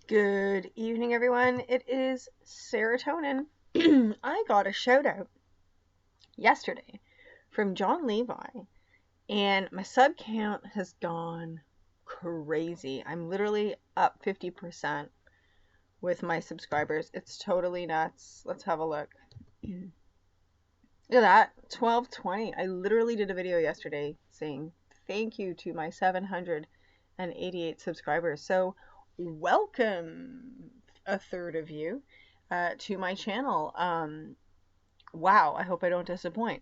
Good evening, everyone. It is serotonin. I got a shout out yesterday from John Levi, and my sub count has gone crazy. I'm literally up 50% with my subscribers. It's totally nuts. Let's have a look. Look at that, 1220. I literally did a video yesterday saying thank you to my 788 subscribers. So, welcome, a third of you, to my channel. Wow, I hope I don't disappoint.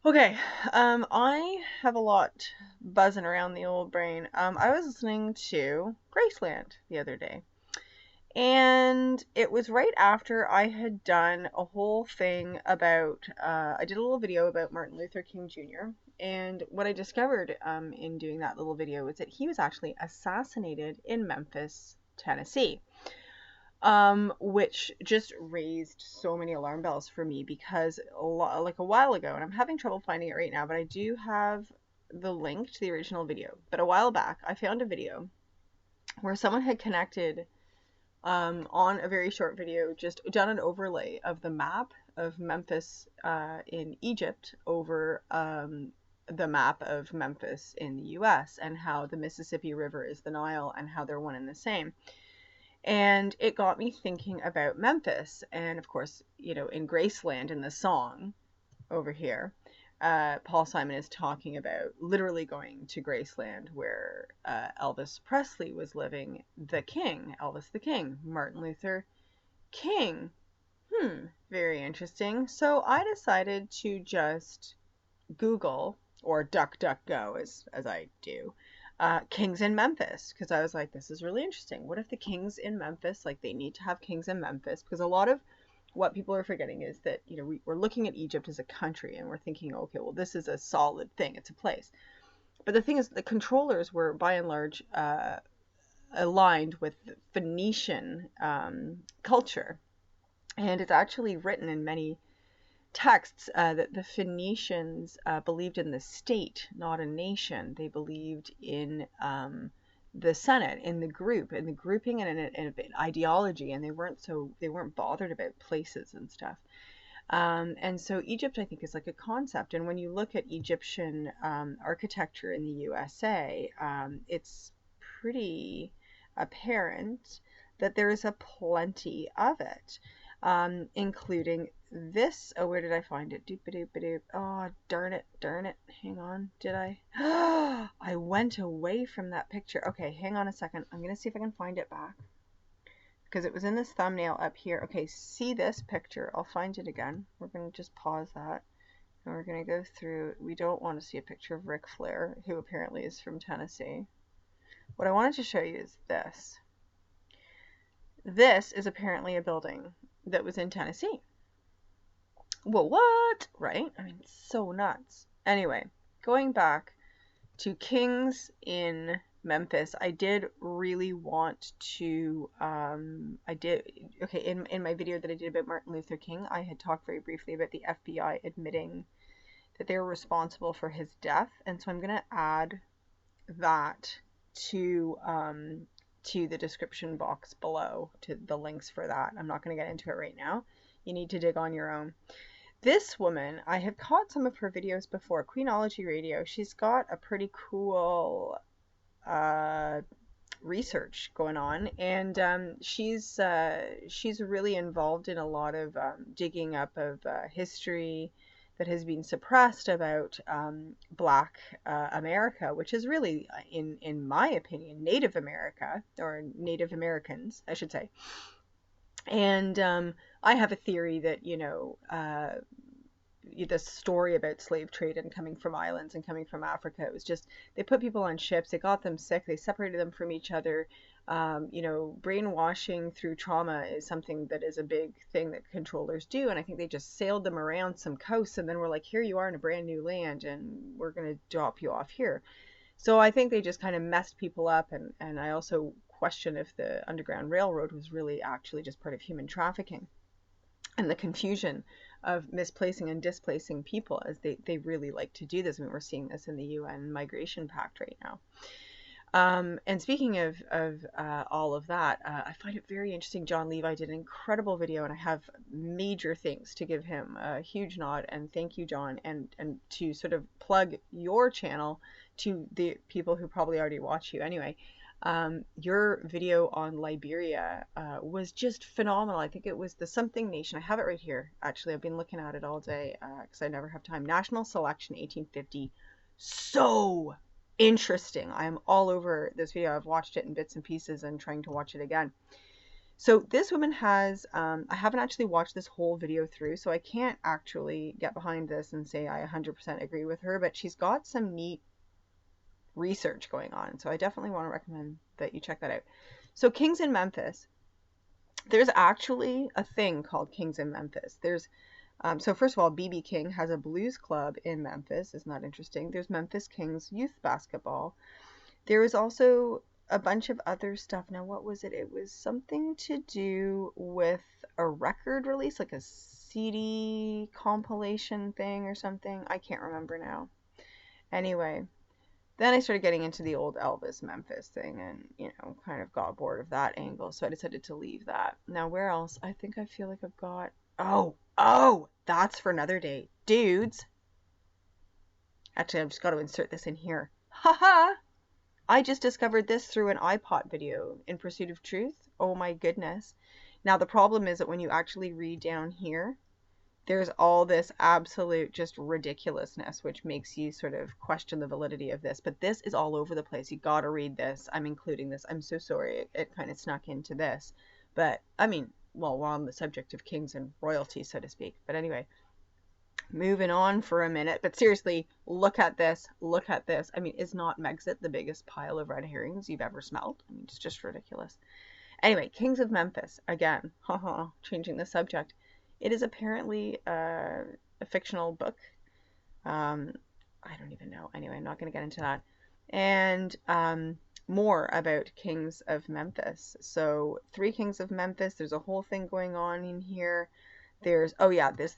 Okay, I have a lot buzzing around the old brain. I was listening to Graceland the other day, and it was right after I had done a whole thing about, I did a little video about Martin Luther King Jr. And what I discovered in doing that little video was that he was actually assassinated in Memphis, Tennessee, which just raised so many alarm bells for me because like a while ago, and I'm having trouble finding it right now, but I do have the link to the original video. But a while back, I found a video where someone had connected on a very short video, just done an overlay of the map of Memphis in Egypt over the map of Memphis in the US, and how the Mississippi River is the Nile and how they're one and the same. And it got me thinking about Memphis. And of course, in Graceland, in the song over here, Paul Simon is talking about literally going to Graceland where Elvis Presley was living, the king, Elvis the King, Martin Luther King. Very interesting. So I decided to just Google, or DuckDuckGo as I do, kings in Memphis, because I was like, this is really interesting. What if the kings in Memphis, like they need to have kings in Memphis? Because a lot of what people are forgetting is that, we're looking at Egypt as a country and we're thinking, okay, well, this is a solid thing, it's a place. But the thing is, the controllers were by and large aligned with Phoenician culture. And it's actually written in many texts that the Phoenicians believed in the state, not a nation. They believed in the Senate, in the group, in the grouping, and in an ideology, and they weren't bothered about places and stuff. And so Egypt, I think, is like a concept. And when you look at Egyptian architecture in the USA, it's pretty apparent that there is a plenty of it, including this. Oh, where did I find it? Doop-a-doop-a-doop. Oh, darn it, darn it. Hang on, did I? I went away from that picture. Okay, hang on a second. I'm going to see if I can find it back, because it was in this thumbnail up here. Okay, see this picture. I'll find it again. We're going to just pause that, and we're going to go through. We don't want to see a picture of Ric Flair, who apparently is from Tennessee. What I wanted to show you is this. This is apparently a building that was in Tennessee. Well, what? Right? I mean, so nuts. Anyway, going back to kings in Memphis, I did really want to, okay, in my video that I did about Martin Luther King, I had talked very briefly about the FBI admitting that they were responsible for his death. And so I'm going to add that to the description box below, to the links for that. I'm not going to get into it right now. You need to dig on your own. This woman, I have caught some of her videos before, Queenology Radio. She's got a pretty cool research going on, and she's really involved in a lot of digging up of history that has been suppressed about Black America, which is really, in my opinion, Native America, or Native Americans, I should say. And I have a theory that, the story about slave trade and coming from islands and coming from Africa, it was just, they put people on ships, they got them sick, they separated them from each other. Brainwashing through trauma is something that is a big thing that controllers do, and I think they just sailed them around some coasts and then we're like, here you are in a brand new land and we're going to drop you off here. So I think they just kind of messed people up, and I also question if the Underground Railroad was really actually just part of human trafficking and the confusion of misplacing and displacing people, as they really like to do this. I mean, we're seeing this in the UN Migration Pact right now. And speaking of all of that, I find it very interesting. John Levi did an incredible video, and I have major thanks to give him a huge nod and thank you, John, and to sort of plug your channel to the people who probably already watch you anyway. Your video on Liberia was just phenomenal. I think it was the Something Nation. I have it right here. Actually, I've been looking at it all day because I never have time. National Selection 1850. So interesting. I am all over this video. I've watched it in bits and pieces and trying to watch it again. So this woman has, I haven't actually watched this whole video through, so I can't actually get behind this and say I 100% agree with her, but she's got some neat research going on. So I definitely want to recommend that you check that out. So Kings in Memphis. There's actually a thing called Kings in Memphis. So first of all, BB King has a blues club in Memphis. Isn't that interesting? There's Memphis Kings youth basketball. There was also a bunch of other stuff. Now, what was it? It was something to do with a record release, like a CD compilation thing or something. I can't remember now. Anyway, then I started getting into the old Elvis Memphis thing and, kind of got bored of that angle. So I decided to leave that. Now, where else? I think I feel like I've got... Oh, that's for another day. Dudes. Actually, I've just got to insert this in here. Haha! I just discovered this through an iPod video, In Pursuit of Truth. Oh my goodness. Now, the problem is that when you actually read down here, there's all this absolute just ridiculousness, which makes you sort of question the validity of this. But this is all over the place. You got to read this. I'm including this. I'm so sorry it kind of snuck into this. But, I mean, well, we're on the subject of kings and royalty, so to speak. But anyway, moving on for a minute. But seriously, look at this. Look at this. I mean, is not Megxit the biggest pile of red herrings you've ever smelled? I mean, it's just ridiculous. Anyway, Kings of Memphis. Again, changing the subject. It is apparently a fictional book. I don't even know. Anyway, I'm not going to get into that. And more about Kings of Memphis. So 3 Kings of Memphis. There's a whole thing going on in here. There's,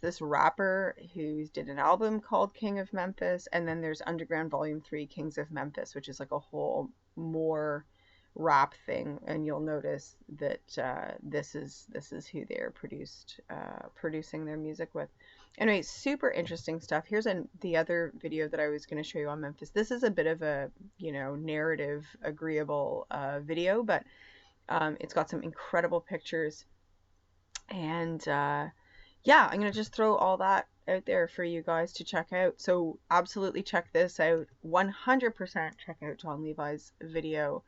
this rapper who did an album called King of Memphis. And then there's Underground Volume 3 Kings of Memphis, which is like a whole more rap thing, and you'll notice that this is who they're producing their music with. Anyway, super interesting stuff. Here's the other video that I was going to show you on Memphis. This is a bit of a narrative agreeable video, but it's got some incredible pictures, and yeah, I'm going to just throw all that out there for you guys to check out. So absolutely check this out. 100% check out John Levi's video.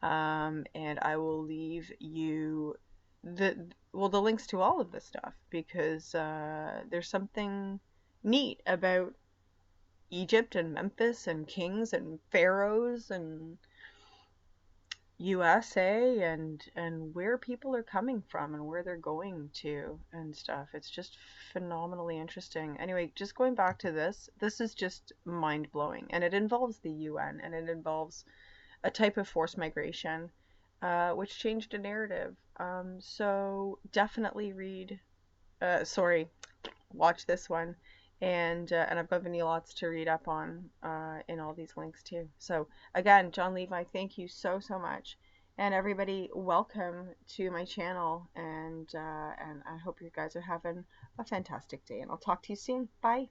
And I will leave you the links to all of this stuff, because there's something neat about Egypt and Memphis and kings and pharaohs and USA and where people are coming from and where they're going to and stuff. It's just phenomenally interesting. Anyway, just going back to this is just mind-blowing, and it involves the UN, and it involves a type of forced migration, which changed a narrative. So definitely watch this one, and I've given you lots to read up on in all these links too. So again, John Levi, thank you so much, and everybody, welcome to my channel, and I hope you guys are having a fantastic day, and I'll talk to you soon. Bye.